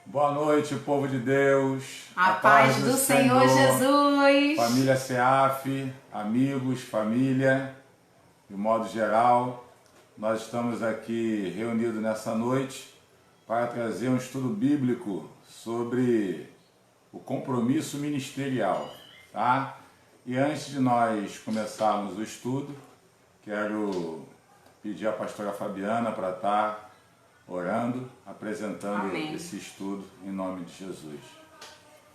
Boa noite, povo de Deus. A paz do Senhor Jesus. Família SEAF, amigos, família, de modo geral, nós estamos aqui reunidos nessa noite para trazer um estudo bíblico sobre o compromisso ministerial, tá? E antes de nós começarmos o estudo, quero pedir à pastora Fabiana para estar orando, apresentando Amém. Esse estudo em nome de Jesus.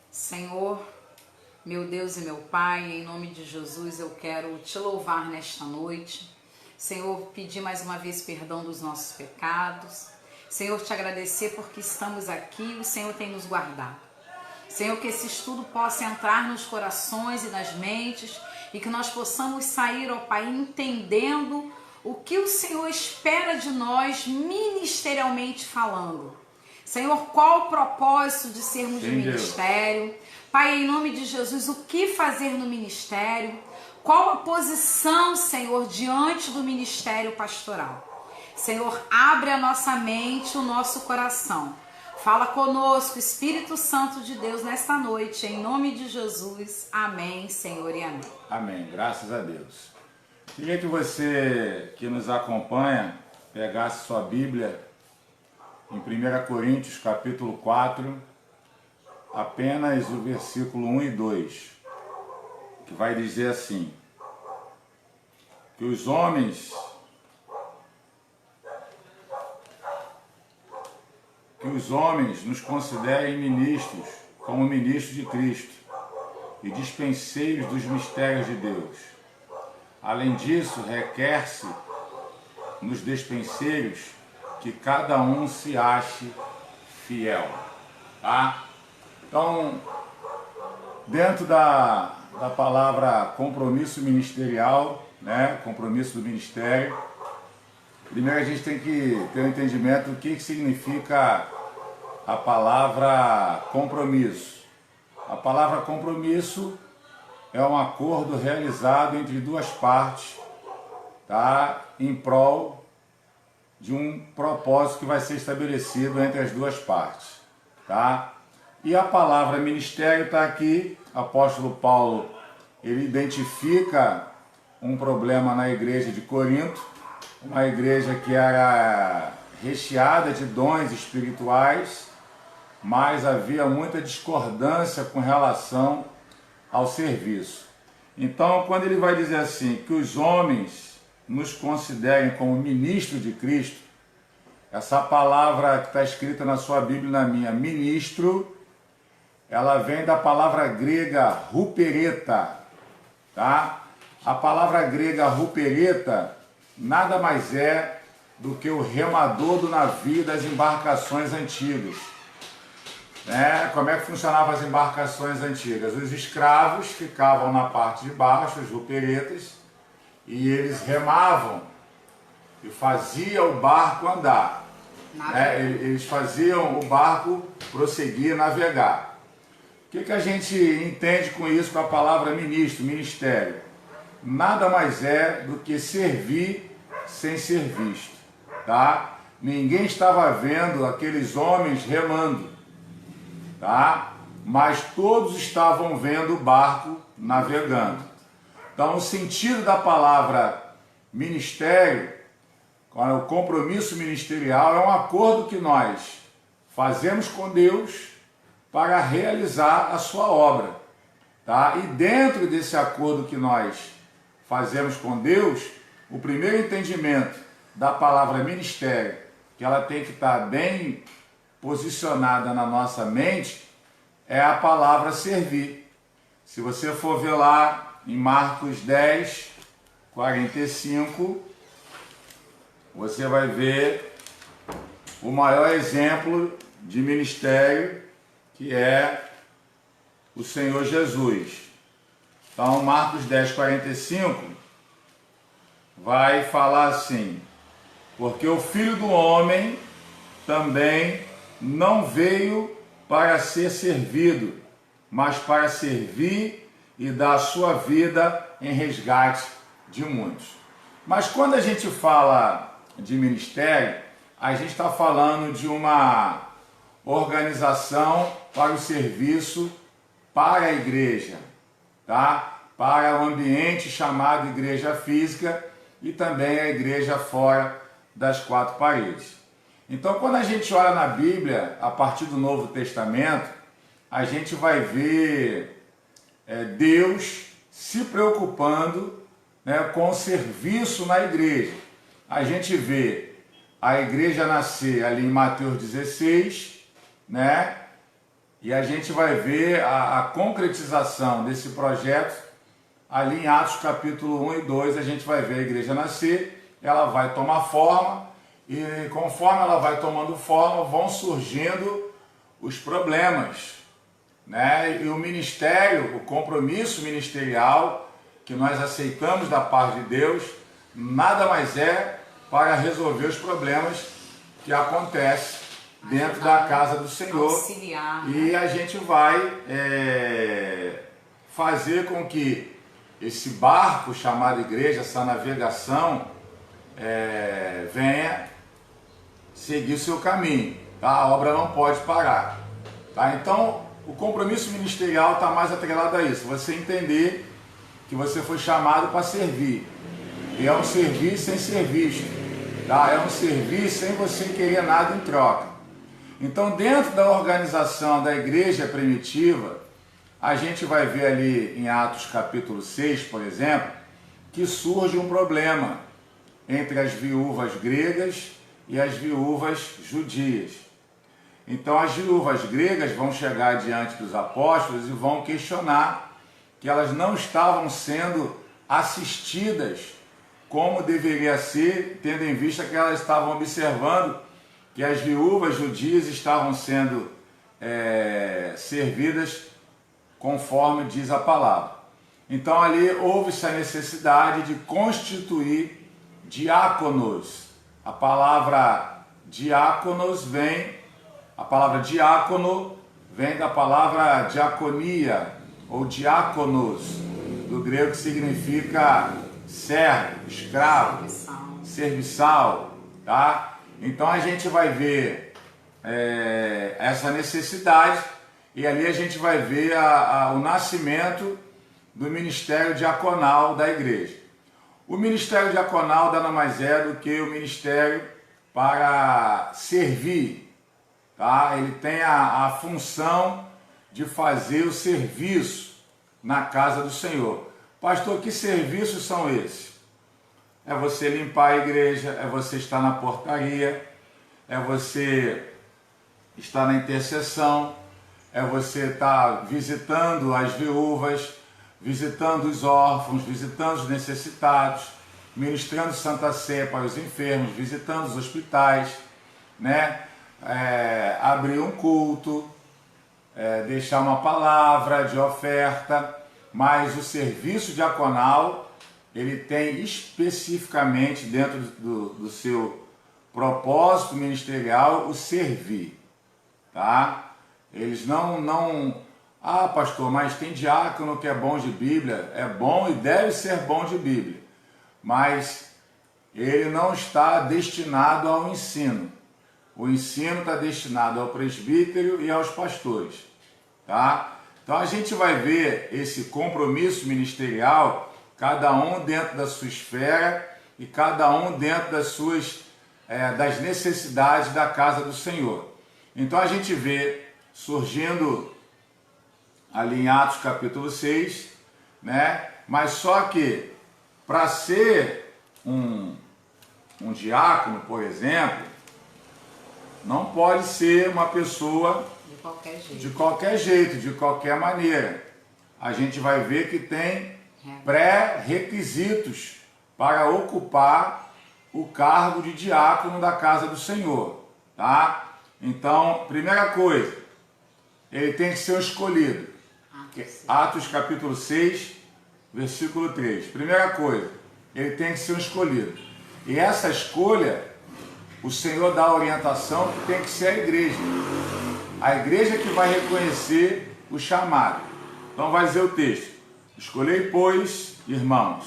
Senhor, meu Deus e meu Pai, em nome de Jesus eu quero te louvar nesta noite. Senhor, pedir mais uma vez perdão dos nossos pecados. Senhor, te agradecer porque estamos aqui, o Senhor tem nos guardado. Senhor, que esse estudo possa entrar nos corações e nas mentes e que nós possamos sair, ó Pai, entendendo o que o Senhor espera de nós ministerialmente falando. Senhor, qual o propósito de sermos de ministério? Pai, em nome de Jesus, o que fazer no ministério? Qual a posição, Senhor, diante do ministério pastoral? Senhor, abre a nossa mente, o nosso coração. Fala conosco, Espírito Santo de Deus, nesta noite, em nome de Jesus. Amém, Senhor, e amém. Amém, graças a Deus. Queria que você que nos acompanha pegasse sua Bíblia em 1 Coríntios capítulo 4, apenas o versículo 1 e 2, que vai dizer assim: que os homens nos considerem ministros, como ministros de Cristo e dispenseiros dos mistérios de Deus. Além disso, requer-se nos dispenseiros que cada um se ache fiel. Tá? Então, dentro da palavra compromisso ministerial, né? Compromisso do ministério, primeiro a gente tem que ter um entendimento do que significa a palavra compromisso. A palavra compromisso é um acordo realizado entre duas partes, tá? Em prol de um propósito que vai ser estabelecido entre as duas partes. Tá? E a palavra ministério está aqui. O apóstolo Paulo, ele identifica um problema na igreja de Corinto, uma igreja que era recheada de dons espirituais, mas havia muita discordância com relação ao serviço. Então, quando ele vai dizer assim, que os homens nos considerem como ministro de Cristo, essa palavra que está escrita na sua Bíblia e na minha, ministro, ela vem da palavra grega rupereta, tá? A palavra grega rupereta nada mais é do que o remador do navio das embarcações antigas. Como é que funcionavam as embarcações antigas? Os escravos ficavam na parte de baixo, os ruperetas, e eles remavam e faziam o barco andar. Eles faziam o barco prosseguir, navegar. O que a gente entende com isso, com a palavra ministro, ministério? Nada mais é do que servir sem ser visto. Tá? Ninguém estava vendo aqueles homens remando. Tá? Mas todos estavam vendo o barco navegando. Então, o sentido da palavra ministério, o compromisso ministerial, é um acordo que nós fazemos com Deus para realizar a sua obra. Tá? E dentro desse acordo que nós fazemos com Deus, o primeiro entendimento da palavra ministério, que ela tem que estar bem posicionada na nossa mente, é a palavra servir. Se você for ver lá em Marcos 10, 45, você vai ver o maior exemplo de ministério, que é o Senhor Jesus. Então, Marcos 10, 45, vai falar assim: porque o Filho do Homem também não veio para ser servido, mas para servir e dar a sua vida em resgate de muitos. Mas quando a gente fala de ministério, a gente está falando de uma organização para o serviço para a igreja, tá? Para o ambiente chamado igreja física e também a igreja fora das quatro paredes. Então, quando a gente olha na Bíblia, a partir do Novo Testamento, a gente vai ver Deus se preocupando, né, com o serviço na igreja. A gente vê a igreja nascer ali em Mateus 16, né? E a gente vai ver a concretização desse projeto ali em Atos capítulo 1 e 2. A gente vai ver a igreja nascer, ela vai tomar forma, e conforme ela vai tomando forma, vão surgindo os problemas, né? E o ministério, o compromisso ministerial que nós aceitamos da parte de Deus, nada mais é para resolver os problemas que acontecem dentro da casa do Senhor. Auxiliar, né? E a gente vai fazer com que esse barco chamado igreja, essa navegação, venha seguir o seu caminho, tá? A obra não pode parar, tá? Então, o compromisso ministerial está mais atrelado a isso, você entender que você foi chamado para servir, e é um servir sem ser visto, tá? É um servir sem você querer nada em troca. Então, dentro da organização da igreja primitiva, a gente vai ver ali em Atos capítulo 6, por exemplo, que surge um problema entre as viúvas gregas e as viúvas judias. Então as viúvas gregas vão chegar diante dos apóstolos e vão questionar que elas não estavam sendo assistidas como deveria ser, tendo em vista que elas estavam observando que as viúvas judias estavam sendo servidas conforme diz a palavra. Então ali houve-se a necessidade de constituir diáconos. A palavra diáconos a palavra diácono vem da palavra diaconia, ou diáconos, do grego, que significa servo, escravo, serviçal, tá? Então a gente vai ver essa necessidade, e ali a gente vai ver o nascimento do ministério diaconal da igreja. O ministério diaconal nada mais é do que o ministério para servir, tá? Ele tem a função de fazer o serviço na casa do Senhor. Pastor, que serviços são esses? É você limpar a igreja, é você estar na portaria, é você estar na intercessão, é você estar visitando as viúvas, visitando os órfãos, visitando os necessitados, ministrando Santa Ceia para os enfermos, visitando os hospitais, né? Abrir um culto, deixar uma palavra de oferta, mas o serviço diaconal, ele tem especificamente dentro do seu propósito ministerial o servir, tá? Eles não... Ah, pastor, mas tem diácono que é bom de Bíblia. É bom e deve ser bom de Bíblia, mas ele não está destinado ao ensino. O ensino está destinado ao presbítero e aos pastores, tá? Então a gente vai ver esse compromisso ministerial, cada um dentro da sua esfera e cada um dentro das necessidades da casa do Senhor. Então a gente vê surgindo ali em Atos capítulo 6, né? Mas só que para ser um diácono, por exemplo, não pode ser uma pessoa de qualquer jeito, de qualquer maneira. A gente vai ver que tem pré-requisitos para ocupar o cargo de diácono da casa do Senhor, tá? Então, primeira coisa, ele tem que ser um escolhido. Atos capítulo 6, versículo 3. Primeira coisa, ele tem que ser um escolhido. E essa escolha, o Senhor dá a orientação que tem que ser a igreja. A igreja que vai reconhecer o chamado. Então vai dizer o texto: escolhei, pois, irmãos,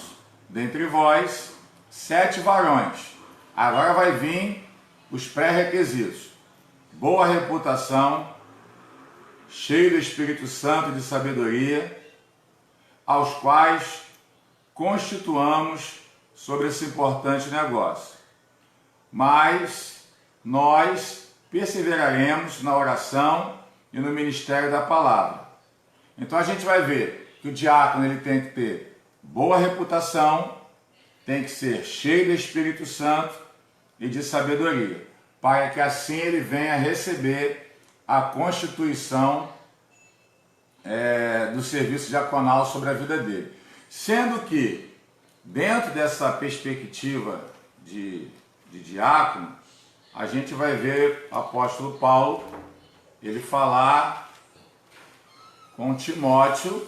dentre vós 7 varões. Agora vai vir os pré-requisitos. boa reputação, cheio do Espírito Santo e de sabedoria, aos quais constituamos sobre esse importante negócio. Mas nós perseveraremos na oração e no ministério da palavra. Então a gente vai ver que o diácono ele tem que ter boa reputação, tem que ser cheio do Espírito Santo e de sabedoria, para que assim ele venha receber a constituição do serviço diaconal sobre a vida dele. Sendo que, dentro dessa perspectiva de diácono, a gente vai ver o apóstolo Paulo, ele falar com Timóteo,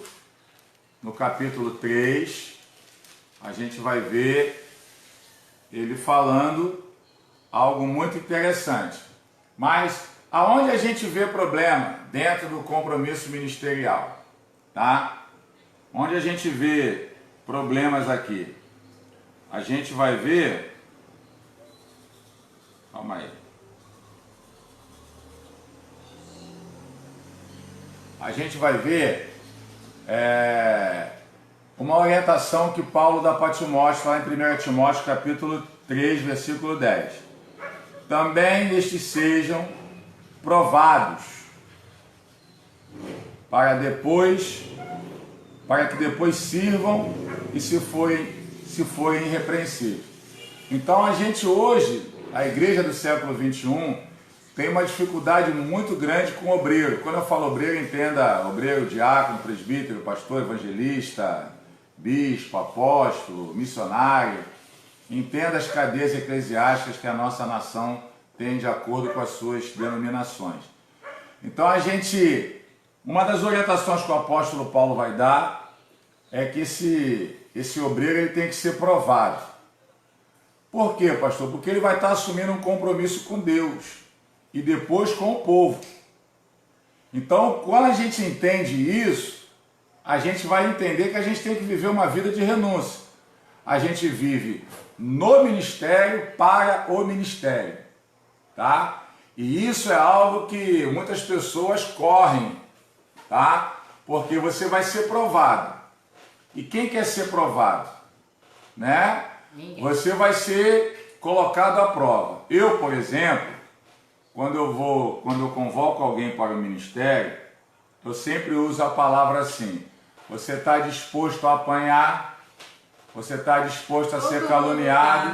no capítulo 3, a gente vai ver ele falando algo muito interessante. Mas aonde a gente vê problema dentro do compromisso ministerial, tá? Onde a gente vê problemas aqui? A gente vai ver... Calma aí. A gente vai ver uma orientação que Paulo dá para Timóteo, lá em 1 Timóteo capítulo 3, versículo 10. Também estes sejam provados, para que depois sirvam e se forem irrepreensíveis. Então a gente hoje, a igreja do século 21, tem uma dificuldade muito grande com obreiro. Quando eu falo obreiro, entenda obreiro, diácono, presbítero, pastor, evangelista, bispo, apóstolo, missionário. Entenda as cadeias eclesiásticas que a nossa nação tem de acordo com as suas denominações. Então uma das orientações que o apóstolo Paulo vai dar é que esse obreiro ele tem que ser provado. Por quê, pastor? Porque ele vai estar assumindo um compromisso com Deus e depois com o povo. Então, quando a gente entende isso, a gente vai entender que a gente tem que viver uma vida de renúncia. A gente vive no ministério para o ministério, tá? E isso é algo que muitas pessoas correm, tá? Porque você vai ser provado. E quem quer ser provado? Né? Ninguém. Você vai ser colocado à prova. Eu, por exemplo, quando eu convoco alguém para o ministério, eu sempre uso a palavra assim: você está disposto a apanhar? Você está disposto a ser caluniado?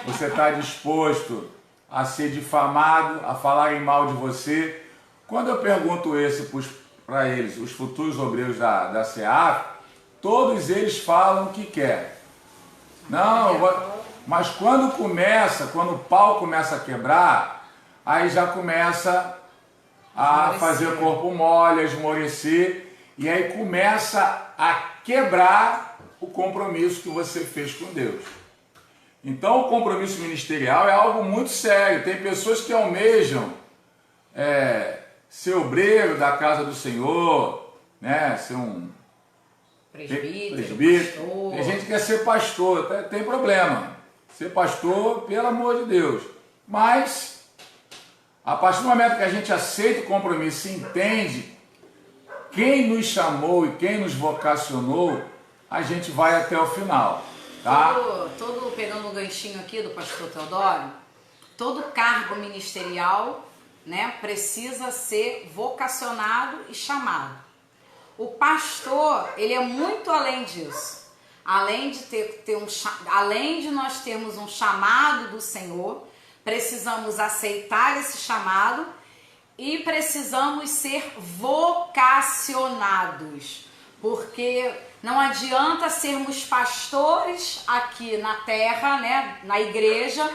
Você está disposto a ser difamado, a falarem mal de você? Quando eu pergunto isso para eles, os futuros obreiros da SEAF, todos eles falam o que quer. Não, mas quando o pau começa a quebrar, aí já começa a fazer corpo mole, a esmorecer, e aí começa a quebrar o compromisso que você fez com Deus. Então o compromisso ministerial é algo muito sério. Tem pessoas que almejam ser obreiro da casa do Senhor, né? Ser um presbítero. Pastor. Tem gente que quer ser pastor, tem problema. Ser pastor, pelo amor de Deus. Mas, a partir do momento que a gente aceita o compromisso e entende quem nos chamou e quem nos vocacionou, a gente vai até o final, tá? Todo pegando o ganchinho aqui do pastor Teodoro, todo cargo ministerial, né, precisa ser vocacionado e chamado. O pastor, ele é muito além disso. Além de nós termos um chamado do Senhor, precisamos aceitar esse chamado e precisamos ser vocacionados, porque não adianta sermos pastores aqui na terra, né, na igreja,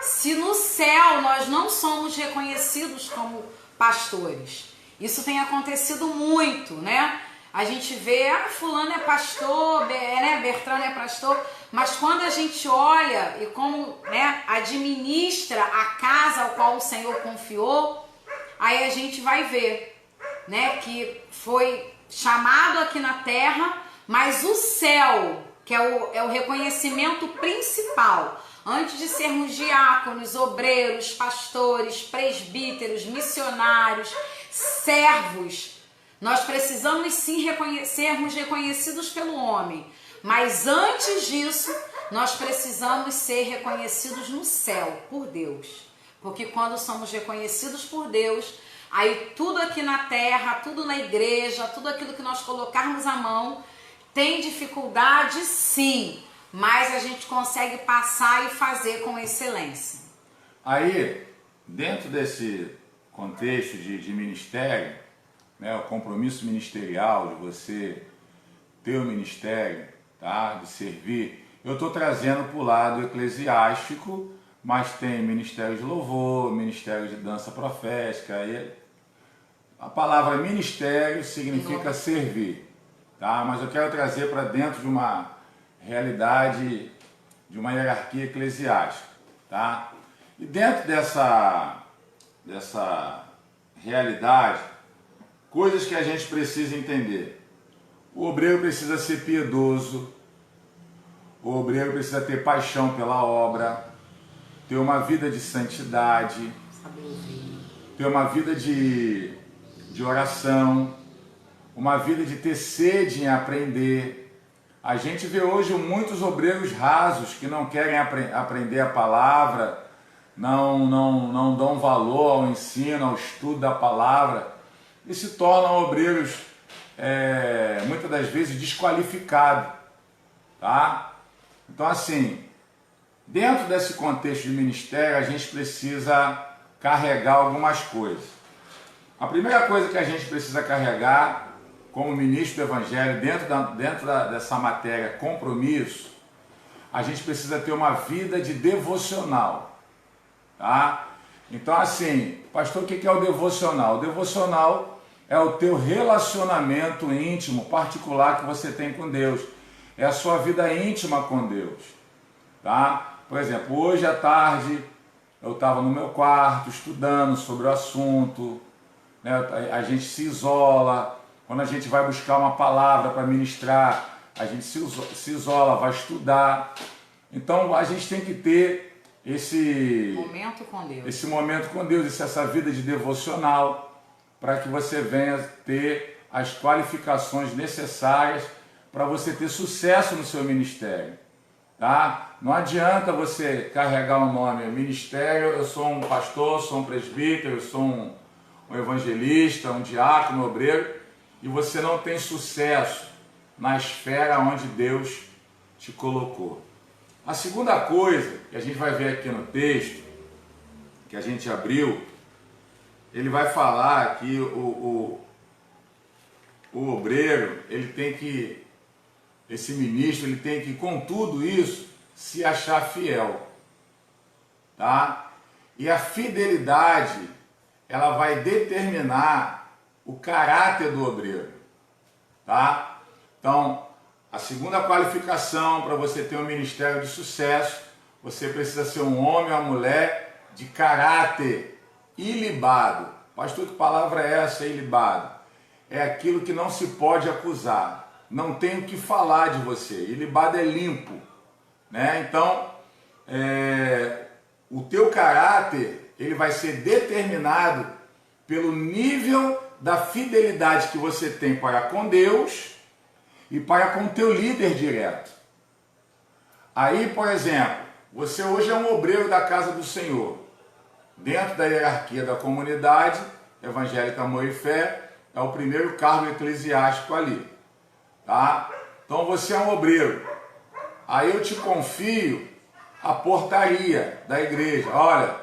se no céu nós não somos reconhecidos como pastores. Isso tem acontecido muito, né? A gente vê, fulano é pastor, né, Bertrano é pastor, mas quando a gente olha e como, né, administra a casa ao qual o Senhor confiou, aí a gente vai ver, né, que foi chamado aqui na terra, mas o céu, que é o reconhecimento principal, Antes de sermos diáconos, obreiros, pastores, presbíteros, missionários, servos, nós precisamos sim sermos reconhecidos pelo homem. Mas antes disso, nós precisamos ser reconhecidos no céu, por Deus. Porque quando somos reconhecidos por Deus, aí tudo aqui na terra, tudo na igreja, tudo aquilo que nós colocarmos a mão, tem dificuldade sim, mas a gente consegue passar e fazer com excelência. Aí, dentro desse contexto de ministério, né, o compromisso ministerial de você ter o ministério, tá, de servir, eu estou trazendo para o lado eclesiástico, mas tem ministério de louvor, ministério de dança profética. E a palavra ministério significa servir, tá? Mas eu quero trazer para dentro de uma realidade, de uma hierarquia eclesiástica, tá? E dentro dessa realidade, coisas que a gente precisa entender. O obreiro precisa ser piedoso, o obreiro precisa ter paixão pela obra, ter uma vida de santidade, ter uma vida de oração, uma vida de ter sede em aprender. A gente vê hoje muitos obreiros rasos que não querem aprender a palavra, não dão valor ao ensino, ao estudo da palavra, e se tornam obreiros muitas das vezes desqualificados, tá? Então, assim, dentro desse contexto de ministério, a gente precisa carregar algumas coisas. A primeira coisa que a gente precisa carregar como ministro do Evangelho, dentro dessa matéria compromisso, a gente precisa ter uma vida de devocional, tá? Então, assim, pastor, o que é o devocional? O devocional é o teu relacionamento íntimo, particular que você tem com Deus. É a sua vida íntima com Deus, tá? Por exemplo, hoje à tarde eu estava no meu quarto estudando sobre o assunto, né? A gente se isola, quando a gente vai buscar uma palavra para ministrar, a gente se isola, vai estudar. Então a gente tem que ter esse momento com Deus, essa vida de devocional, para que você venha ter as qualificações necessárias para você ter sucesso no seu ministério, tá? Não adianta você carregar o nome ministério, eu sou um pastor, sou um presbítero, eu sou um evangelista, um diácono, um obreiro, e você não tem sucesso na esfera onde Deus te colocou. A segunda coisa que a gente vai ver aqui no texto, que a gente abriu, ele vai falar que o obreiro, esse ministro, ele tem que, com tudo isso, se achar fiel, tá? E a fidelidade, ela vai determinar o caráter do obreiro, tá? Então, a segunda qualificação para você ter um ministério de sucesso, você precisa ser um homem ou uma mulher de caráter ilibado. Pastor, que palavra é essa, ilibado? É aquilo que não se pode acusar. Não tem o que falar de você. Ilibado é limpo, né? Então, o teu caráter, ele vai ser determinado pelo nível da fidelidade que você tem para com Deus e para com o teu líder direto. Aí, por exemplo, você hoje é um obreiro da casa do Senhor. Dentro da hierarquia da comunidade evangélica Amor e Fé, é o primeiro cargo eclesiástico ali, tá? Então você é um obreiro. Aí eu te confio a portaria da igreja. Olha,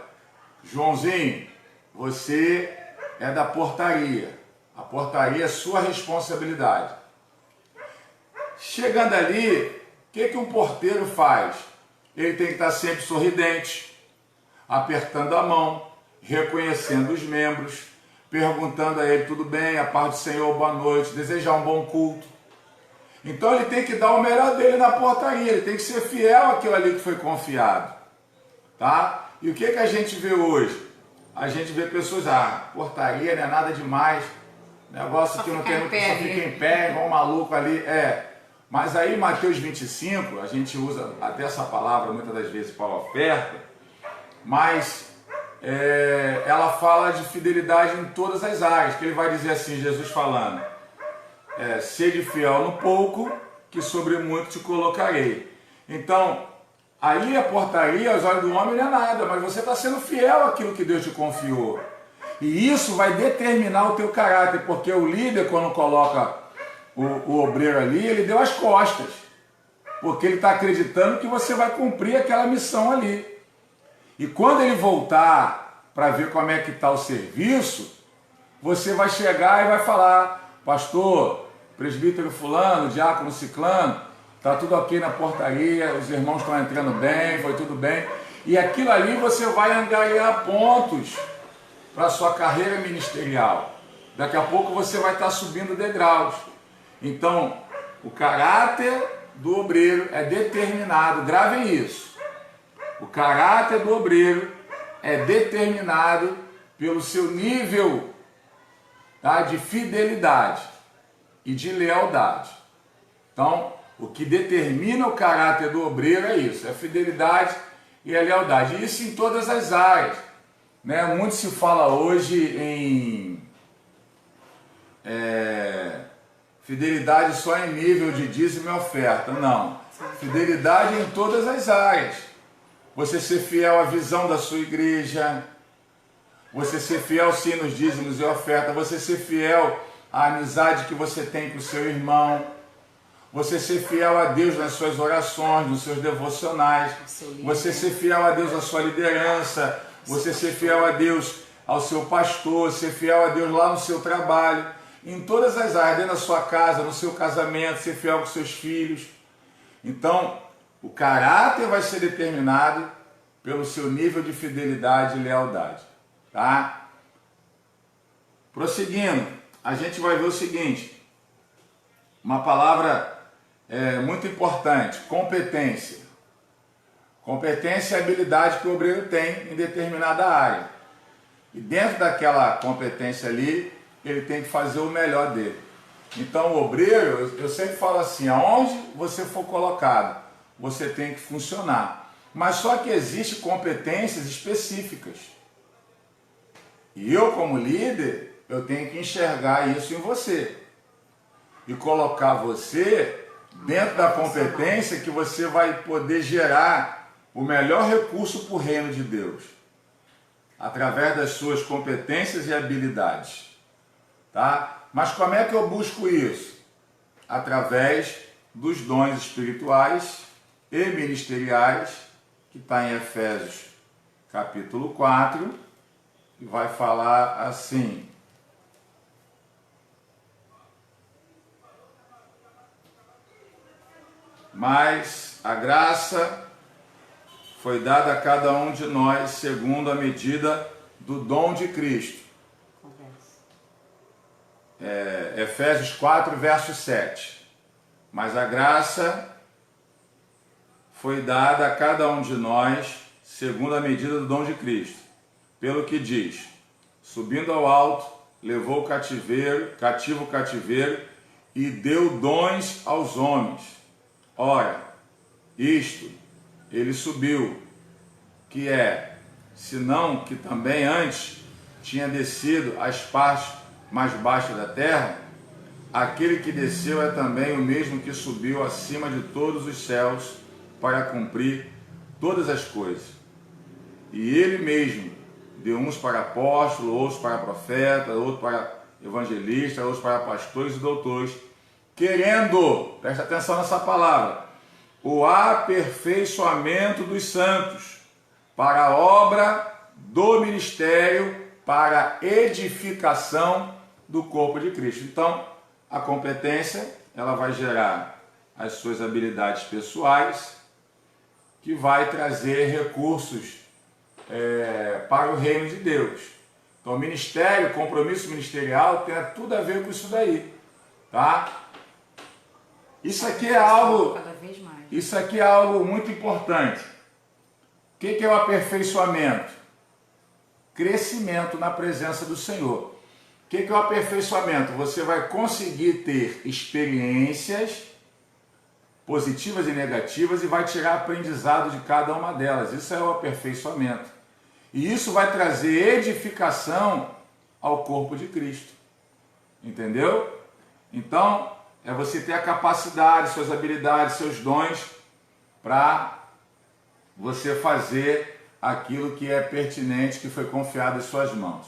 Joãozinho, você é da portaria. A portaria é sua responsabilidade. Chegando ali, o que um porteiro faz? Ele tem que estar sempre sorridente, apertando a mão, reconhecendo os membros, perguntando a ele, tudo bem, a paz do Senhor, boa noite, desejar um bom culto. Então ele tem que dar o melhor dele na portaria, ele tem que ser fiel àquilo ali que foi confiado, tá? E o que a gente vê hoje? A gente vê pessoas, portaria não é nada demais, negócio que não tem, só fica em pé, igual um maluco ali, Mas aí Mateus 25, a gente usa até essa palavra muitas das vezes para oferta, mas ela fala de fidelidade em todas as áreas, que ele vai dizer assim, Jesus falando, sede fiel no pouco, que sobre muito te colocarei. Então, aí a portaria aos olhos do homem não é nada, mas você está sendo fiel àquilo que Deus te confiou. E isso vai determinar o teu caráter, porque o líder, quando coloca o obreiro ali, ele deu as costas, porque ele está acreditando que você vai cumprir aquela missão ali. E quando ele voltar para ver como é que está o serviço, você vai chegar e vai falar, pastor, presbítero fulano, diácono ciclano, está tudo ok na portaria, os irmãos estão entrando bem, foi tudo bem. E aquilo ali você vai angariar pontos para a sua carreira ministerial. Daqui a pouco você vai estar subindo degraus. Então, o caráter do obreiro é determinado, gravem isso. O caráter do obreiro é determinado pelo seu nível, tá, de fidelidade e de lealdade. Então, o que determina o caráter do obreiro é isso, é a fidelidade e a lealdade. Isso em todas as áreas, né? Muito se fala hoje em fidelidade só em nível de dízimo e oferta. Não. Fidelidade em todas as áreas. Você ser fiel à visão da sua igreja, você ser fiel sim nos dízimos e oferta, você ser fiel à amizade que você tem com o seu irmão, você ser fiel a Deus nas suas orações, nos seus devocionais, você ser fiel a Deus na sua liderança, você ser fiel a Deus ao seu pastor, ser fiel a Deus lá no seu trabalho, em todas as áreas, dentro da sua casa, no seu casamento, ser fiel com seus filhos. Então, o caráter vai ser determinado pelo seu nível de fidelidade e lealdade, tá? Prosseguindo, a gente vai ver o seguinte, uma palavra muito importante, competência. Competência é a habilidade que o obreiro tem em determinada área. E dentro daquela competência ali, ele tem que fazer o melhor dele. Então o obreiro, eu sempre falo assim, aonde você for colocado, você tem que funcionar. Mas só que existem competências específicas. E eu, como líder, eu tenho que enxergar isso em você. E colocar você dentro da competência que você vai poder gerar o melhor recurso para o reino de Deus. Através das suas competências e habilidades. Tá? Mas como é que eu busco isso? Através dos dons espirituais e ministeriais, que está em Efésios capítulo 4, e vai falar assim: mas a graça foi dada a cada um de nós segundo a medida do dom de Cristo. Efésios 4, verso 7. Mas a graça foi dada a cada um de nós segundo a medida do dom de Cristo. Pelo que diz, subindo ao alto, levou cativo o cativeiro e deu dons aos homens. Ora, isto ele subiu, que é, senão que também antes tinha descido às partes mais baixas da terra, aquele que desceu é também o mesmo que subiu acima de todos os céus para cumprir todas as coisas. E ele mesmo deu uns para apóstolos, outros para profetas, outros para evangelistas, outros para pastores e doutores, querendo, presta atenção nessa palavra, o aperfeiçoamento dos santos, para a obra do ministério, para a edificação do corpo de Cristo. Então, a competência, ela vai gerar as suas habilidades pessoais, que vai trazer recursos para o reino de Deus. Então, o ministério, compromisso ministerial, tem tudo a ver com isso daí, tá? Isso aqui é algo muito importante. O que é o aperfeiçoamento? Crescimento na presença do Senhor. O que é o aperfeiçoamento? Você vai conseguir ter experiências positivas e negativas, e vai tirar aprendizado de cada uma delas. Isso é o aperfeiçoamento. E isso vai trazer edificação ao corpo de Cristo. Entendeu? Então, é você ter a capacidade, suas habilidades, seus dons para você fazer aquilo que é pertinente, que foi confiado em suas mãos.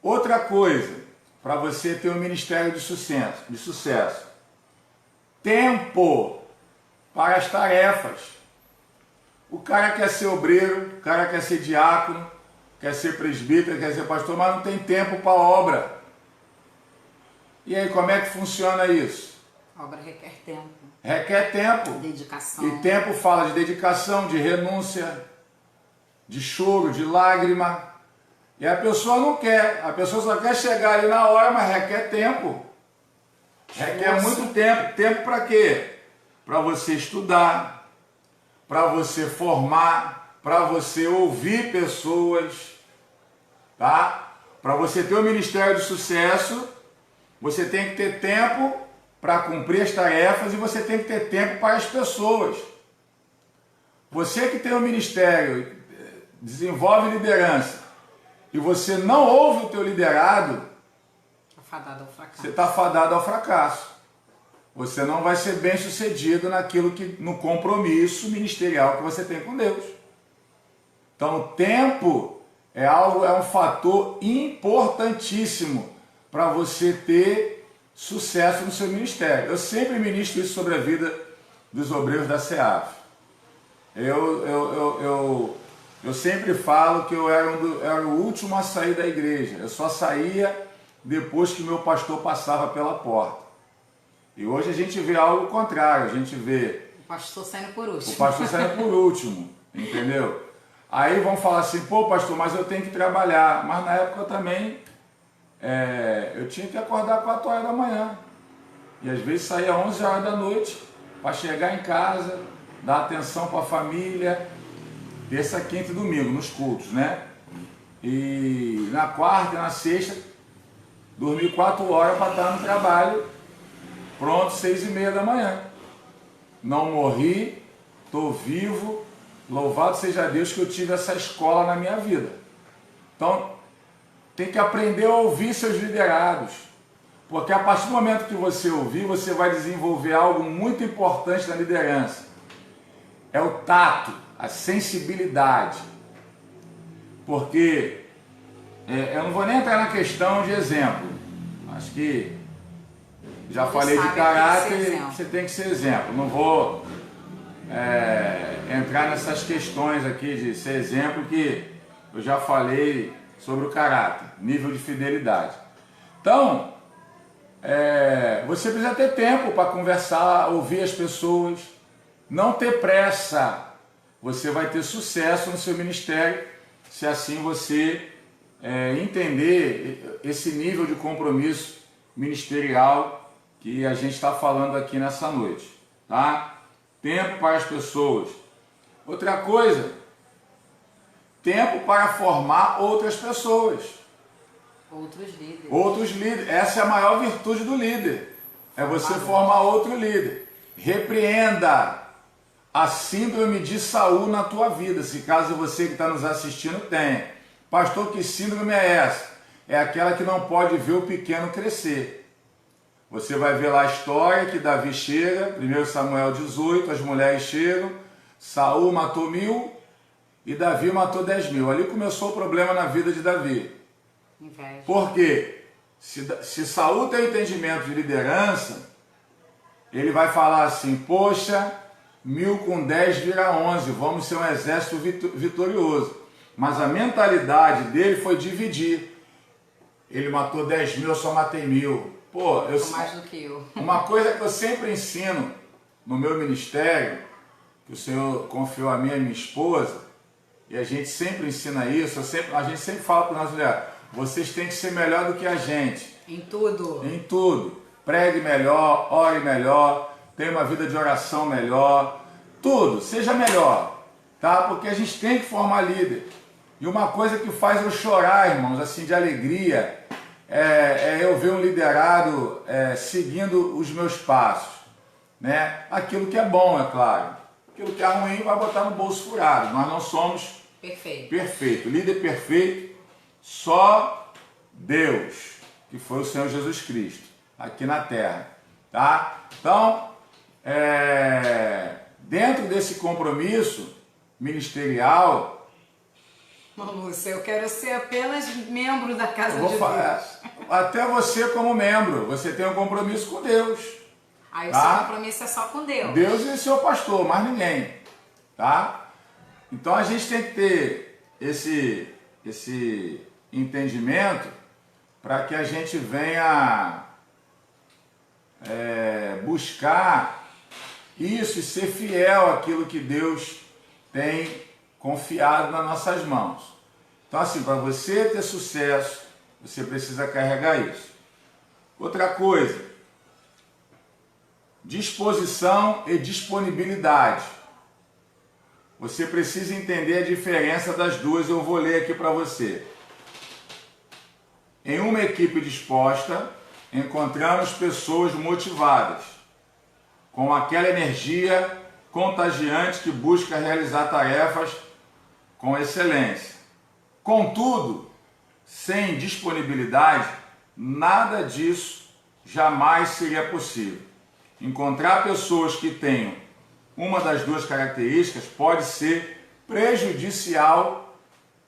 Outra coisa, para você ter um ministério de sucesso. Tempo para as tarefas. O cara quer ser obreiro, o cara quer ser diácono, quer ser presbítero, quer ser pastor, mas não tem tempo para a obra. E aí, como é que funciona isso? A obra requer tempo. Requer tempo. Dedicação. E tempo fala de dedicação, de renúncia, de choro, de lágrima. E a pessoa não quer. A pessoa só quer chegar ali na hora, mas requer tempo. Requer muito tempo. Tempo para quê? Para você estudar, para você formar, para você ouvir pessoas, tá? Para você ter um ministério de sucesso, você tem que ter tempo para cumprir as tarefas e você tem que ter tempo para as pessoas. Você que tem um ministério, desenvolve liderança, e você não ouve o teu liderado, Fadado ao fracasso. você está fadado ao fracasso. Você não vai ser bem sucedido no compromisso ministerial que você tem com Deus. Então o tempo é um fator importantíssimo para você ter sucesso no seu ministério. Eu sempre ministro isso sobre a vida dos obreiros da SEAF. Eu sempre falo que eu era o último a sair da igreja. Eu só saía depois que meu pastor passava pela porta. E hoje a gente vê algo contrário, a gente vê o pastor saindo por último. O pastor saindo por último, entendeu? Aí vão falar assim, pô pastor, mas eu tenho que trabalhar. Mas na época eu também, eu tinha que acordar 4 horas da manhã. E às vezes saía 11 horas da noite para chegar em casa, dar atenção para a família, terça, quinta e domingo, nos cultos, né? E na quarta e na sexta, dormi 4 horas para estar no trabalho, pronto, 6h30 da manhã. Não morri, estou vivo, louvado seja Deus que eu tive essa escola na minha vida. Então, tem que aprender a ouvir seus liderados, porque a partir do momento que você ouvir, você vai desenvolver algo muito importante na liderança. É o tato, a sensibilidade. Porque eu não vou nem entrar na questão de exemplo. Acho que já falei de caráter, você tem que ser exemplo. Não vou entrar nessas questões aqui de ser exemplo, que eu já falei sobre o caráter, nível de fidelidade. Então, você precisa ter tempo para conversar, ouvir as pessoas, não ter pressa. Você vai ter sucesso no seu ministério se assim você entender esse nível de compromisso ministerial que a gente está falando aqui nessa noite, tá? Tempo para as pessoas. Outra coisa, tempo para formar outras pessoas. Outros líderes. Outros líderes. Essa é a maior virtude do líder. É você formar outro líder. Repreenda a síndrome de Saul na tua vida. Se caso você que está nos assistindo tenha. Pastor, que síndrome é essa? É aquela que não pode ver o pequeno crescer. Você vai ver lá a história que Davi chega, 1 Samuel 18, as mulheres chegam, Saul matou 1000 e Davi matou 10.000. Ali começou o problema na vida de Davi. Inveja. Por quê? Se Saul tem entendimento de liderança, ele vai falar assim, poxa, 1000 com 10 vira 11, vamos ser um exército vitorioso. Mas a mentalidade dele foi dividir. Ele matou 10.000, eu só matei 1000. Pô, mais do que eu. Uma coisa que eu sempre ensino no meu ministério, que o Senhor confiou a mim e a minha esposa, e a gente sempre ensina isso, a gente sempre fala para nós mulheres, vocês têm que ser melhor do que a gente. Em tudo. Em tudo. Pregue melhor, ore melhor, tenha uma vida de oração melhor, tudo, seja melhor, tá? Porque a gente tem que formar líder. E uma coisa que faz eu chorar, irmãos, assim, de alegria, é eu ver um liderado seguindo os meus passos. né? Aquilo que é bom, é claro. Aquilo que é ruim vai botar no bolso furado. Nós não somos perfeitos. Líder perfeito, só Deus, que foi o Senhor Jesus Cristo, aqui na terra. Tá? Então, dentro desse compromisso ministerial... Lúcia, eu quero ser apenas membro da casa de Deus. Até você como membro, você tem um compromisso com Deus. Aí o seu compromisso é só com Deus. Deus e seu pastor, mais ninguém. Tá? Então a gente tem que ter esse entendimento para que a gente venha buscar isso e ser fiel àquilo que Deus tem confiado nas nossas mãos. Então assim, para você ter sucesso, você precisa carregar isso. Outra coisa, disposição e disponibilidade. Você precisa entender a diferença das duas, eu vou ler aqui para você. Em uma equipe disposta, encontramos pessoas motivadas, com aquela energia contagiante que busca realizar tarefas com excelência. Contudo, sem disponibilidade, nada disso jamais seria possível. Encontrar pessoas que tenham uma das duas características pode ser prejudicial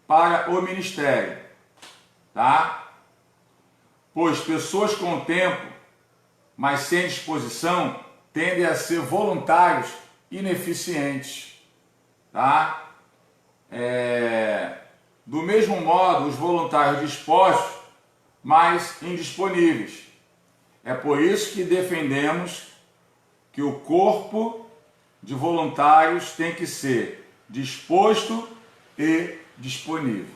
para o ministério, tá? Pois pessoas com tempo, mas sem disposição, tendem a ser voluntários ineficientes, tá? Do mesmo modo, os voluntários dispostos, mas indisponíveis. É por isso que defendemos que o corpo de voluntários tem que ser disposto e disponível.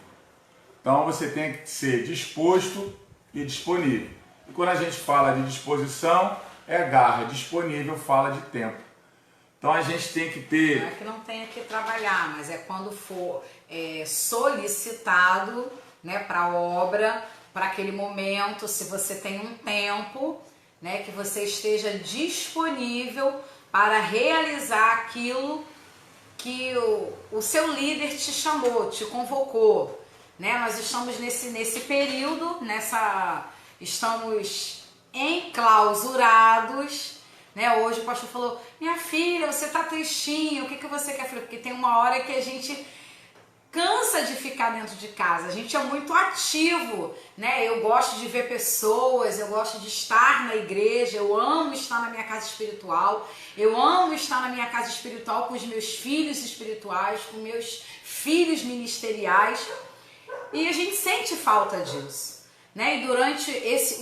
Então você tem que ser disposto e disponível. E quando a gente fala de disposição, é garra, disponível fala de tempo. Então a gente tem que ter... Não é que não tenha que trabalhar, mas é quando for solicitado, né, para a obra, para aquele momento, se você tem um tempo, né, que você esteja disponível para realizar aquilo que o seu líder te chamou, te convocou, né? Nós estamos nesse período, estamos enclausurados, né? Hoje o pastor falou: minha filha, você tá tristinha, o que você quer? Porque tem uma hora que a gente cansa de ficar dentro de casa, a gente é muito ativo, né? Eu gosto de ver pessoas, eu gosto de estar na igreja, eu amo estar na minha casa espiritual, eu amo estar na minha casa espiritual com os meus filhos espirituais, com meus filhos ministeriais, e a gente sente falta disso, né? E durante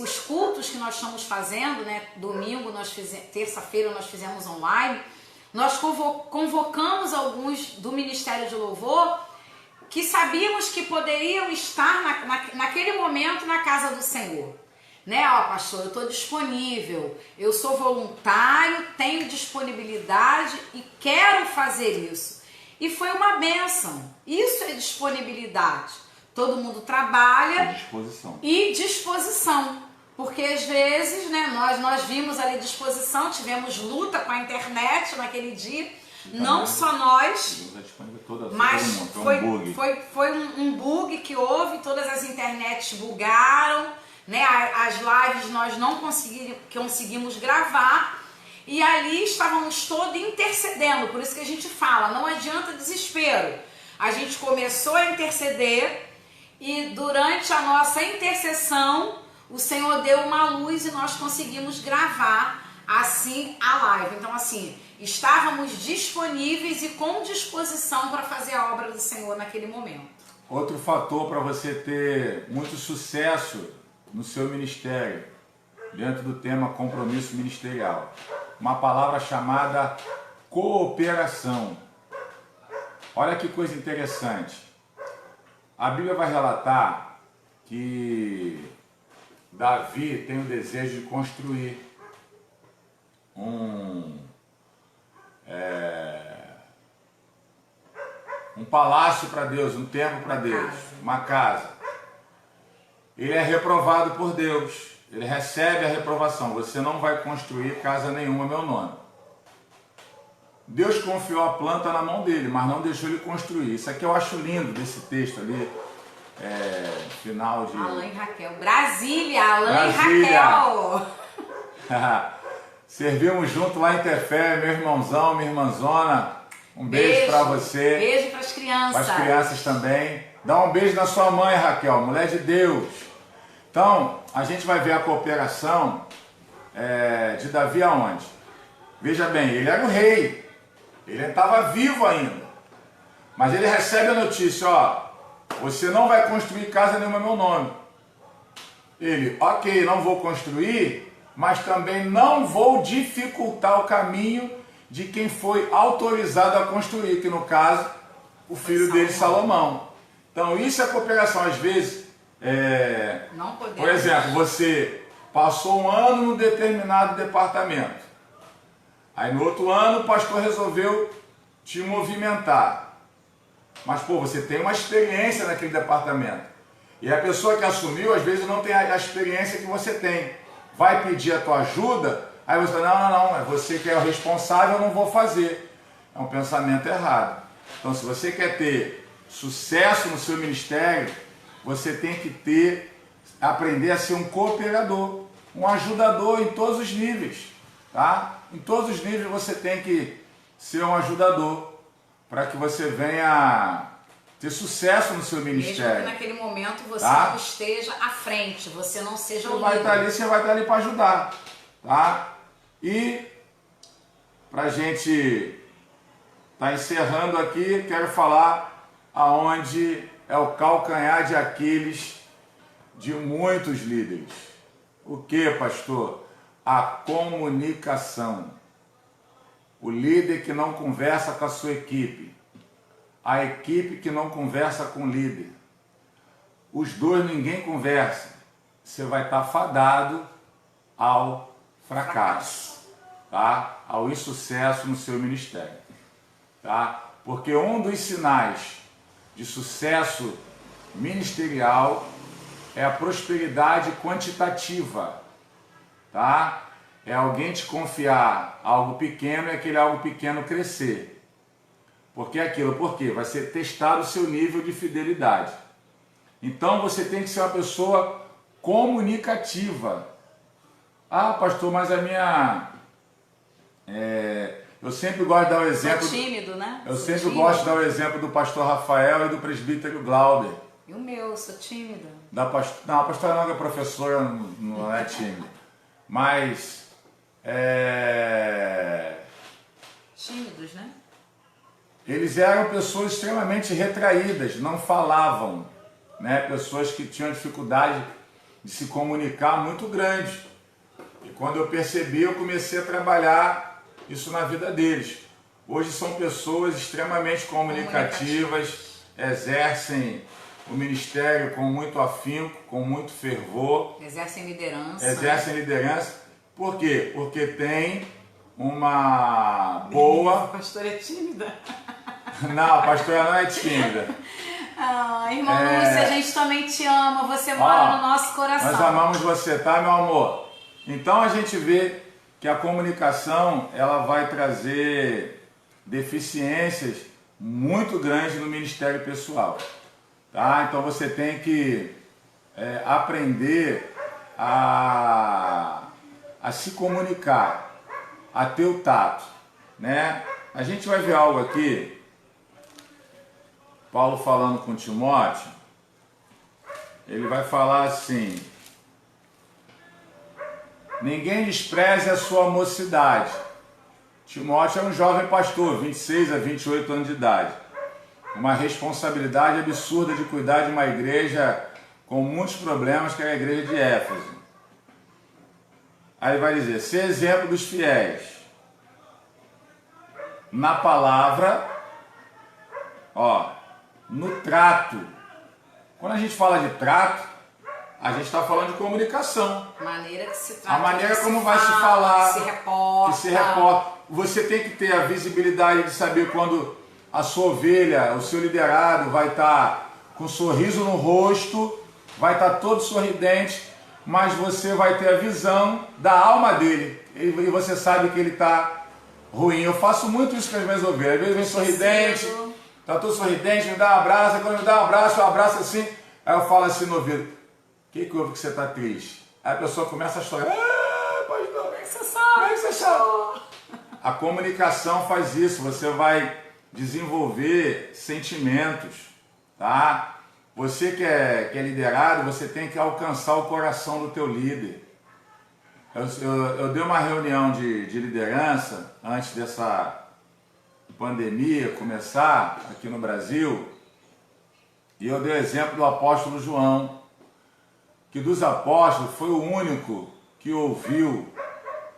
os cultos que nós estamos fazendo, né? Domingo, terça-feira nós fizemos online, nós convocamos alguns do Ministério de Louvor que sabíamos que poderiam estar naquele momento na casa do Senhor. Né, ó, pastor, eu estou disponível, eu sou voluntário, tenho disponibilidade e quero fazer isso. E foi uma bênção. Isso é disponibilidade. Todo mundo trabalha e disposição. Porque às vezes, né, nós vimos ali disposição, tivemos luta com a internet naquele dia. Não só nós, mas foi um bug que houve, todas as internets bugaram, né? As lives nós não conseguimos gravar, e ali estávamos todos intercedendo. Por isso que a gente fala, não adianta desespero. A gente começou a interceder e durante a nossa intercessão o Senhor deu uma luz e nós conseguimos gravar assim a live. Então assim, estávamos disponíveis e com disposição para fazer a obra do Senhor naquele momento. Outro fator para você ter muito sucesso no seu ministério, dentro do tema compromisso ministerial, uma palavra chamada cooperação. Olha que coisa interessante. A Bíblia vai relatar que Davi tem o desejo de construir um palácio para Deus, um templo para Deus, uma casa. Ele é reprovado por Deus, ele recebe a reprovação: você não vai construir casa nenhuma, meu nome. Deus confiou a planta na mão dele, mas não deixou ele construir. Isso aqui eu acho lindo desse texto ali, final de... Alain e Raquel. Brasília, Alain Brasília. e Raquel. Servimos junto lá em Tefé, meu irmãozão, minha irmãzona. Um beijo para você. Beijo para as crianças. Para as crianças também. Dá um beijo na sua mãe, Raquel, mulher de Deus. Então, a gente vai ver a cooperação de Davi aonde? Veja bem, ele era o rei. Ele estava vivo ainda. Mas ele recebe a notícia, ó, você não vai construir casa nenhuma no meu nome. Ele, ok, não vou construir, mas também não vou dificultar o caminho de quem foi autorizado a construir, que no caso, o filho dele, Salomão. Então isso é cooperação. Às vezes, não podemos. Por exemplo, você passou um ano num determinado departamento. Aí no outro ano o pastor resolveu te movimentar. Mas pô, você tem uma experiência naquele departamento. E a pessoa que assumiu, às vezes não tem a experiência que você tem. Vai pedir a tua ajuda, aí você fala, não, é você que é o responsável, eu não vou fazer. É um pensamento errado. Então se você quer ter sucesso no seu ministério, você tem que aprender a ser um cooperador, um ajudador em todos os níveis, tá? Em todos os níveis você tem que ser um ajudador para que você venha ter sucesso no seu ministério. Mesmo que naquele momento você tá? não esteja à frente, você não seja o líder. Você vai estar ali para ajudar, tá? E para a gente estar encerrando aqui, quero falar aonde é o calcanhar de Aquiles de muitos líderes. O que, pastor? A comunicação. O líder que não conversa com a sua equipe. A equipe que não conversa com o líder. Os dois ninguém conversa. Você vai estar fadado ao fracasso, tá? Ao insucesso no seu ministério, tá? Porque um dos sinais de sucesso ministerial é a prosperidade quantitativa, tá? É alguém te confiar algo pequeno e aquele algo pequeno crescer. Por quê? Vai ser testado o seu nível de fidelidade. Então você tem que ser uma pessoa comunicativa. Ah, pastor, mas a minha... eu sempre gosto de dar o exemplo... tímido, né? Eu sempre gosto de dar o exemplo do pastor Rafael e do presbítero Glauber. E o meu, sou tímida. Não, a pastora não é professora, não é tímida. Mas... tímidos, né? Eles eram pessoas extremamente retraídas, não falavam, né? Pessoas que tinham dificuldade de se comunicar muito grande. E quando eu percebi, eu comecei a trabalhar isso na vida deles. Hoje são pessoas extremamente comunicativas, exercem o ministério com muito afinco, com muito fervor. Exercem liderança. Exercem liderança. Por quê? Porque tem uma boa... A pastora é tímida. Não, a pastora não é tímida. Irmão Lúcio, a gente também te ama, você mora no nosso coração. Nós amamos você, tá, meu amor? Então a gente vê que a comunicação, ela vai trazer deficiências muito grandes no ministério pessoal, tá? Então você tem que aprender a se comunicar, a ter o tato, né? A gente vai ver algo aqui, Paulo falando com Timóteo, ele vai falar assim: ninguém despreze a sua mocidade. Timóteo é um jovem pastor, 26 a 28 anos de idade. Uma responsabilidade absurda de cuidar de uma igreja com muitos problemas, que é a igreja de Éfeso. Aí vai dizer, ser exemplo dos fiéis na palavra, no trato. Quando a gente fala de trato, a gente está falando de comunicação. A maneira que se trata, a maneira como vai se falar, que se reporta. Você tem que ter a visibilidade de saber quando a sua ovelha, o seu liderado vai estar com um sorriso no rosto, vai estar todo sorridente, mas você vai ter a visão da alma dele. E você sabe que ele está ruim. Eu faço muito isso com as minhas ovelhas. Às vezes vem sorridente, tá todo sorridente, me dá um abraço, quando me dá um abraço assim, aí eu falo assim no ouvido, o que houve que você está triste? Aí a pessoa começa a chorar, pastor, como é que você sabe? Como é que você sabe? A comunicação faz isso, você vai desenvolver sentimentos, tá? Você que é liderado, você tem que alcançar o coração do teu líder. Eu dei uma reunião de liderança antes dessa pandemia começar aqui no Brasil, e eu dei o exemplo do apóstolo João, que dos apóstolos foi o único que ouviu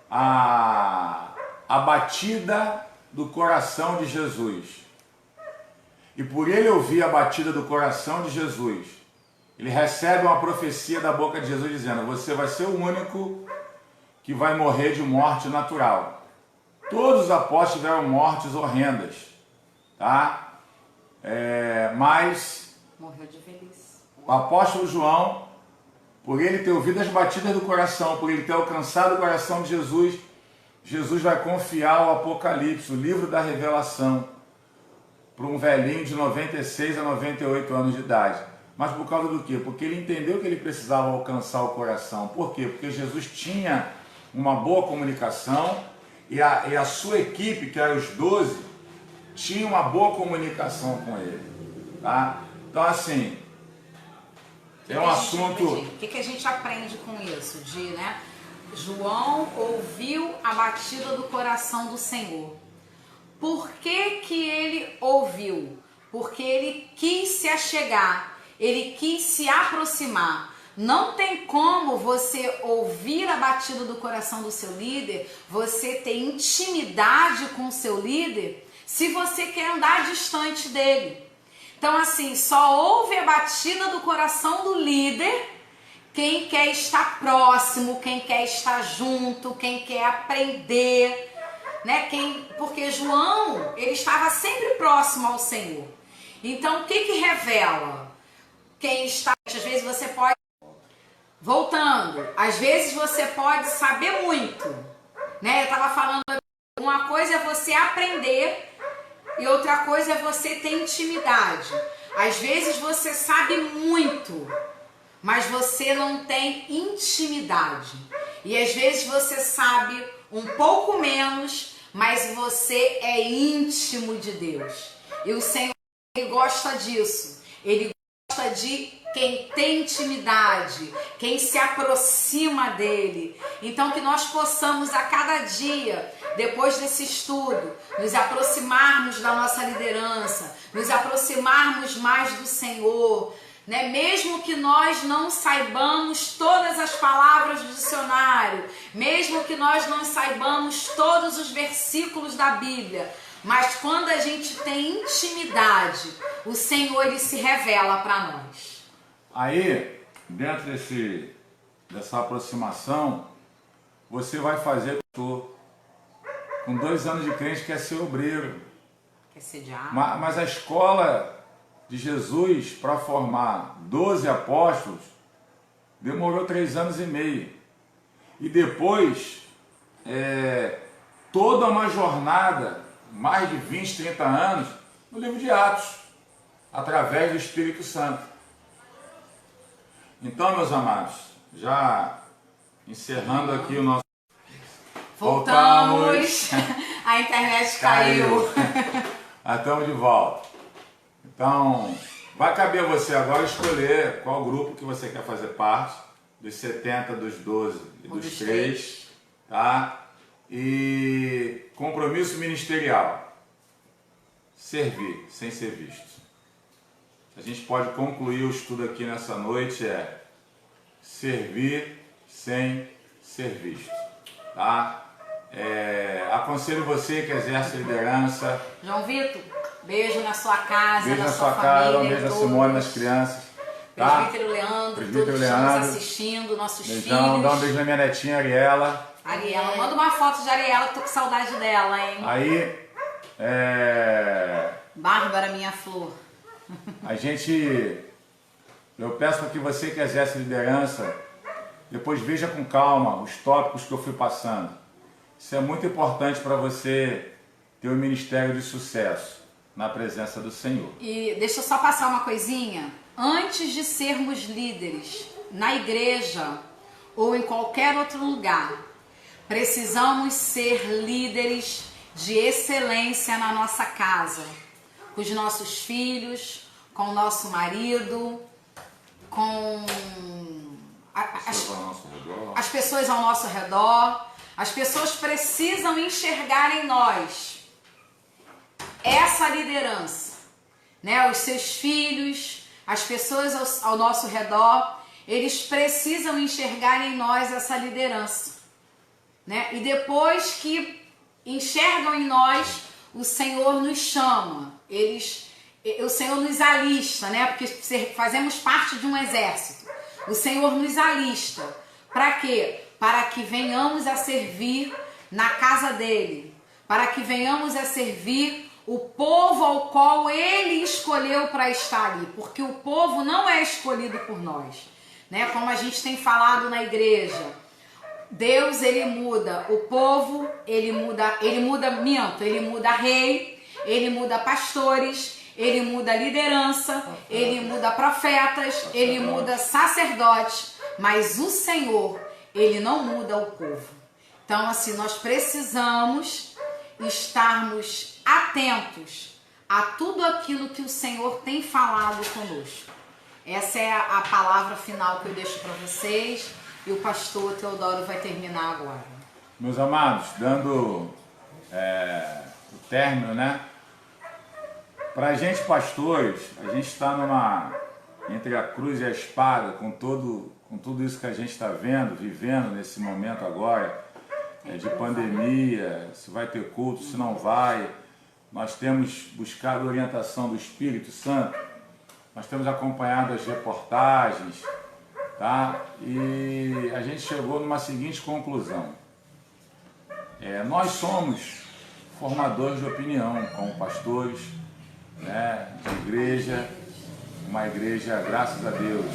a batida do coração de Jesus. E por ele ouvir a batida do coração de Jesus, ele recebe uma profecia da boca de Jesus dizendo, você vai ser o único que vai morrer de morte natural. Todos os apóstolos tiveram mortes horrendas, tá? Mas morreu de velhice. O apóstolo João, por ele ter ouvido as batidas do coração, por ele ter alcançado o coração de Jesus, Jesus vai confiar o Apocalipse, o livro da revelação, para um velhinho de 96 a 98 anos de idade. Mas por causa do quê? Porque ele entendeu que ele precisava alcançar o coração. Por quê? Porque Jesus tinha uma boa comunicação e a sua equipe, que eram os 12, tinha uma boa comunicação com ele. Tá? Então assim, é um assunto... O que a gente aprende com isso? João ouviu a batida do coração do Senhor. Por que que ele ouviu? Porque ele quis se achegar, ele quis se aproximar. Não tem como você ouvir a batida do coração do seu líder, você ter intimidade com o seu líder, se você quer andar distante dele. Então assim, só ouve a batida do coração do líder quem quer estar próximo, quem quer estar junto, quem quer aprender, né? Porque João, ele estava sempre próximo ao Senhor. Então, o que revela? Quem está... Às vezes você pode... Voltando, às vezes você pode saber muito, né? Eu estava falando, uma coisa é você aprender e outra coisa é você ter intimidade. Às vezes você sabe muito, mas você não tem intimidade. E às vezes você sabe um pouco menos, mas você é íntimo de Deus. E o Senhor, ele gosta disso. Ele gosta de quem tem intimidade, quem se aproxima dele. Então que nós possamos a cada dia, depois desse estudo, nos aproximarmos da nossa liderança, nos aproximarmos mais do Senhor, né? Mesmo que nós não saibamos todas as palavras do dicionário, mesmo que nós não saibamos todos os versículos da Bíblia, mas quando a gente tem intimidade, o Senhor, ele se revela para nós. Aí, dentro dessa aproximação, você vai fazer com 2 anos de crente, quer ser obreiro. Quer ser diácono. Mas a escola de Jesus, para formar 12 apóstolos, demorou 3 anos e meio. E depois, toda uma jornada, mais de 20, 30 anos, no livro de Atos, através do Espírito Santo. Então, meus amados, já encerrando aqui o nosso... Voltamos! A internet caiu. Mas estamos de volta. Então, vai caber a você agora escolher qual grupo que você quer fazer parte, dos 70, dos 12 e dos 3, tá? E compromisso ministerial, servir sem ser visto. A gente pode concluir o estudo aqui nessa noite, servir sem ser visto, tá? Aconselho você que exerce liderança. João Vitor, beijo na sua casa, beijo na sua família, casa, um beijo a Simone, nas crianças. Tá? Presbítero Leandro, Presbítero todos Leandro, estamos assistindo, nossos beijão, filhos. dá um beijo na minha netinha Ariela. Ariela, manda uma foto de Ariela, tô com saudade dela, hein? Aí, Bárbara, minha flor. Eu peço para que você que exerce liderança, depois veja com calma os tópicos que eu fui passando. Isso é muito importante para você ter um ministério de sucesso na presença do Senhor. E deixa eu só passar uma coisinha. Antes de sermos líderes na igreja ou em qualquer outro lugar, precisamos ser líderes de excelência na nossa casa, com os nossos filhos, com o nosso marido, com as pessoas ao nosso redor. As pessoas precisam enxergar em nós essa liderança, né? Os seus filhos, as pessoas ao nosso redor, eles precisam enxergar em nós essa liderança, né? E depois que enxergam em nós, o Senhor nos chama, o Senhor nos alista, né? Porque fazemos parte de um exército. O Senhor nos alista. Para quê? Para que venhamos a servir na casa dele, para que venhamos a servir o povo ao qual ele escolheu para estar ali, porque o povo não é escolhido por nós, né? Como a gente tem falado na igreja, Deus, ele muda o povo, ele muda rei, ele muda pastores, ele muda liderança, ele muda profetas, ele muda sacerdotes, mas o Senhor, ele não muda o povo. Então, assim, nós precisamos estarmos atentos a tudo aquilo que o Senhor tem falado conosco. Essa é a palavra final que eu deixo para vocês e o pastor Teodoro vai terminar agora. Meus amados, dando o término, né? Para a gente, pastores, a gente está entre a cruz e a espada, com tudo isso que a gente está vivendo nesse momento agora, de pandemia, se vai ter culto, se não vai. Nós temos buscado a orientação do Espírito Santo, nós temos acompanhado as reportagens, tá? E a gente chegou numa seguinte conclusão. Nós somos formadores de opinião, como pastores, né, de igreja, uma igreja, graças a Deus,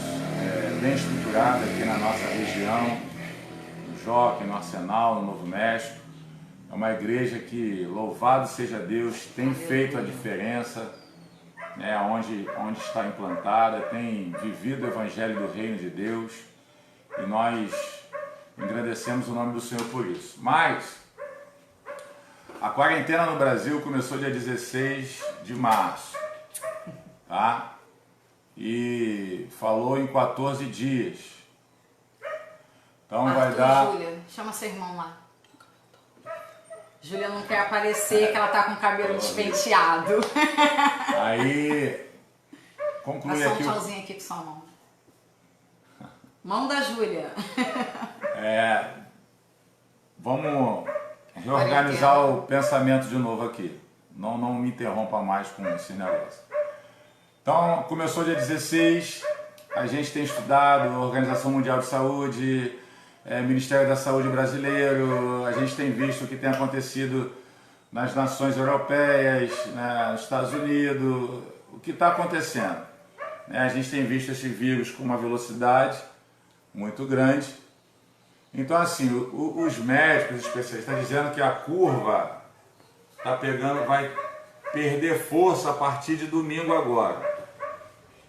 bem estruturada aqui na nossa região, no Jockey, no Arsenal, no Novo México. É uma igreja que, louvado seja Deus, tem feito a diferença, né, onde está implantada, tem vivido o Evangelho do Reino de Deus, e nós engrandecemos o nome do Senhor por isso. Mas a quarentena no Brasil começou dia 16 de março, tá? E falou em 14 dias. Então vai dar... Júlia, chama seu irmão lá. Júlia não quer aparecer que ela tá com o cabelo despenteado. Aí, conclui Dá só aqui... um tchauzinho aqui com sua mão. Mão da Júlia. Vamos reorganizar o pensamento de novo aqui. Não me interrompa mais com esse negócio. Então, começou dia 16, a gente tem estudado a Organização Mundial de Saúde, Ministério da Saúde brasileiro, a gente tem visto o que tem acontecido nas nações europeias, né, nos Estados Unidos, o que está acontecendo. A gente tem visto esse vírus com uma velocidade muito grande. Então, assim, os médicos, os especialistas, estão dizendo que a curva está pegando, vai perder força a partir de domingo agora.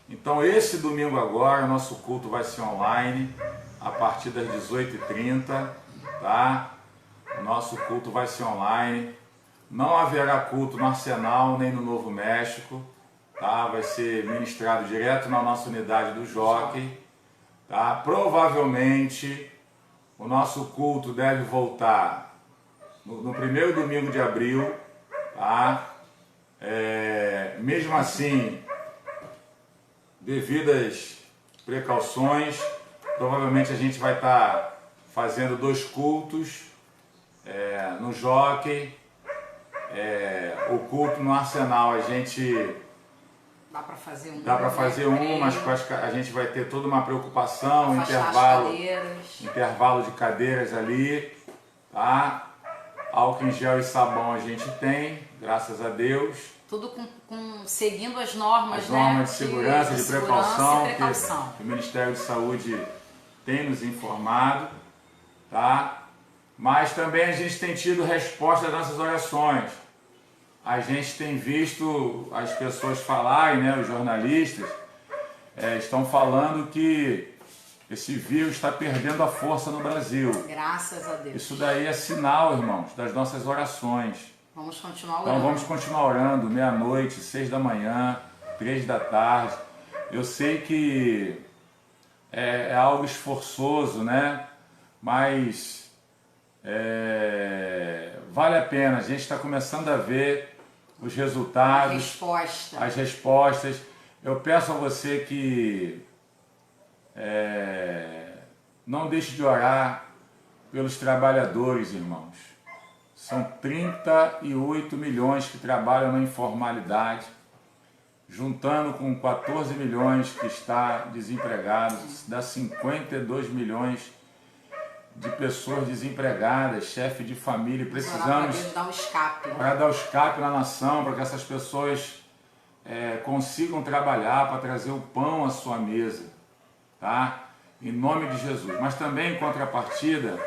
Então, esse domingo agora, o nosso culto vai ser online, a partir das 18h30, tá? O nosso culto vai ser online. Não haverá culto no Arsenal, nem no Novo México, tá? Vai ser ministrado direto na nossa unidade do Jockey, tá? Provavelmente, o nosso culto deve voltar no primeiro domingo de abril, tá? Mesmo assim, devidas precauções, provavelmente a gente vai estar fazendo 2 cultos no Jockey, o culto no Arsenal a gente... Dá para fazer um. Dá para fazer mas a gente vai ter toda uma preocupação, intervalo de cadeiras ali, tá? Álcool em gel e sabão a gente tem, graças a Deus. Tudo seguindo as normas, as normas de segurança, de precaução, precaução. Que o Ministério de Saúde tem nos informado, tá? Mas também a gente tem tido resposta às nossas orações. A gente tem visto as pessoas falarem, né, os jornalistas, estão falando que esse vírus está perdendo a força no Brasil. Graças a Deus. Isso daí é sinal, irmãos, das nossas orações. Vamos continuar orando. Então vamos continuar orando, meia-noite, 6 da manhã, 3 da tarde. Eu sei que é algo esforçoso, né? Mas vale a pena. A gente está começando a ver os resultados, as respostas. Eu peço a você que não deixe de orar pelos trabalhadores, irmãos. São 38 milhões que trabalham na informalidade, juntando com 14 milhões que está desempregados, dá 52 milhões de pessoas desempregadas, chefe de família. Precisamos dar um escape. Para dar o escape na nação, para que essas pessoas consigam trabalhar, para trazer o pão à sua mesa, tá? Em nome de Jesus. Mas também, em contrapartida,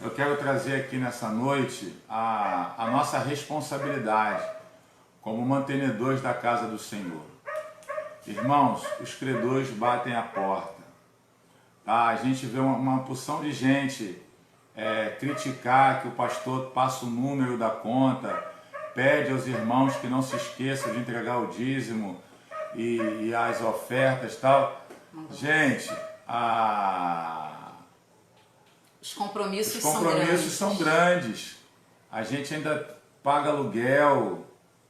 eu quero trazer aqui nessa noite a nossa responsabilidade como mantenedores da casa do Senhor. Irmãos, os credores batem a porta. Tá? A gente vê uma porção de gente criticar que o pastor passa o número da conta, pede aos irmãos que não se esqueçam de entregar o dízimo e as ofertas e tal. Gente, os compromissos são grandes. A gente ainda paga aluguel,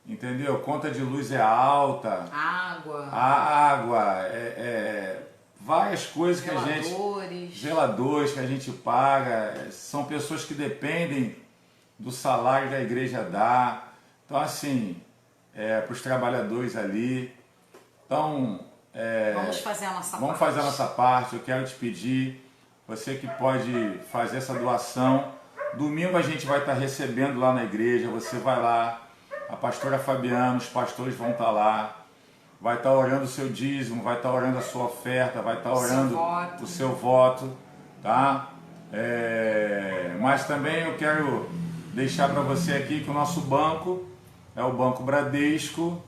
entendeu? Conta de luz é alta. Água, várias coisas que a gente... Zeladores que a gente paga. São pessoas que dependem do salário que a igreja dá. Então, assim, para os trabalhadores ali. Então, vamos fazer a nossa parte. Vamos fazer a nossa parte. Eu quero te pedir, você que pode fazer essa doação. Domingo a gente vai estar recebendo lá na igreja. Você vai lá, a pastora Fabiana, os pastores vão estar lá. Vai estar orando o seu dízimo, vai estar orando a sua oferta, vai estar orando o seu voto, tá? Mas também eu quero deixar para você aqui que o nosso banco é o Banco Bradesco,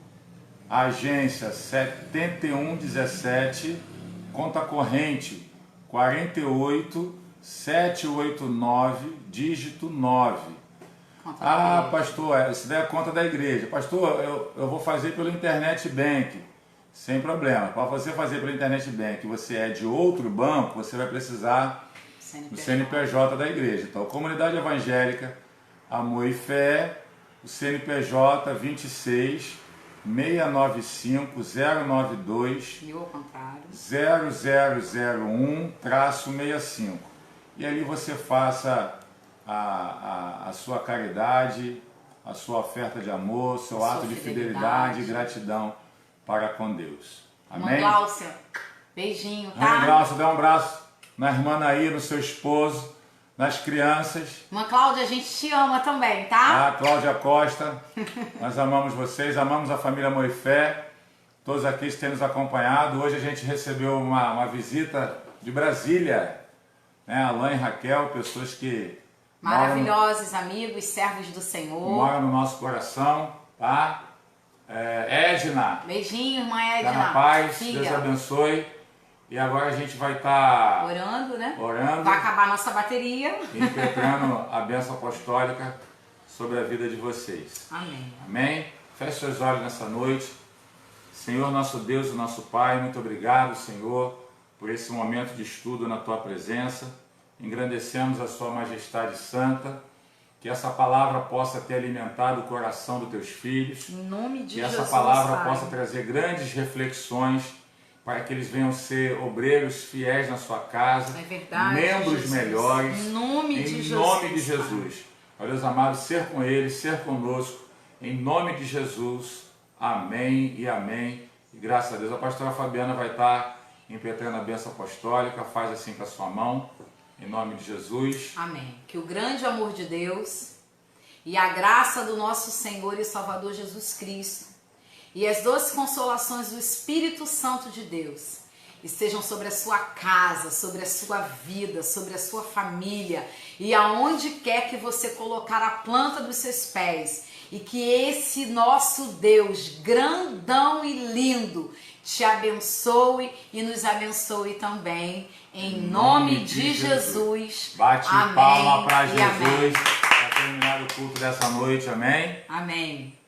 agência 7117, conta corrente 48789, dígito 9. Pastor, isso daí é a conta da igreja. Pastor, eu vou fazer pelo Internet Bank. Sem problema. Para você fazer pelo Internet Bank, você é de outro banco, você vai precisar do CNPJ da igreja. Então, Comunidade Evangélica Amor e Fé, o CNPJ 26 695 092 0001-65. E ali você faça a sua caridade, a sua oferta de amor, seu ato de fidelidade e gratidão para com Deus. Amém? Irmã Gláucia, beijinho, tá? Irmã Gláucia, dá um abraço na irmã Naí, no seu esposo, nas crianças. Irmã Cláudia, a gente te ama também, tá? Cláudia Costa, nós amamos vocês, amamos a família Moifé, todos aqui que têm nos acompanhado. Hoje a gente recebeu uma visita de Brasília, né? Alain e Raquel, pessoas que maravilhosos, amigos, servos do Senhor. Moram no nosso coração, tá? Edna. Beijinho, irmã Edna. Tá na paz, filha. Deus abençoe. E agora a gente vai estar orando, né? Orando. Vai acabar a nossa bateria. E impetrando a bênção apostólica sobre a vida de vocês. Amém. Amém? Feche seus olhos nessa noite. Senhor, nosso Deus e nosso Pai, muito obrigado, Senhor, por esse momento de estudo na Tua presença. Engrandecemos a Sua Majestade Santa. Que essa palavra possa ter alimentado o coração dos teus filhos. Em nome de Jesus, Jesus, que essa palavra Pai. possa trazer grandes reflexões para que eles venham ser obreiros fiéis na sua casa. É verdade, membros Jesus. melhores. Em nome de Jesus. Em nome de Jesus. Ó Deus amado, ser com eles, ser conosco. Em nome de Jesus. Amém e amém. E graças a Deus. A pastora Fabiana vai estar impetrando a bênção apostólica. Faz assim com a sua mão. Em nome de Jesus. Amém. Que o grande amor de Deus e a graça do nosso Senhor e Salvador Jesus Cristo e as doces consolações do Espírito Santo de Deus estejam sobre a sua casa, sobre a sua vida, sobre a sua família e aonde quer que você colocar a planta dos seus pés. E que esse nosso Deus, grandão e lindo, te abençoe e nos abençoe também. Em nome de Jesus. Bate amém. palma para E Jesus. Para terminar o culto dessa noite. Amém? Amém.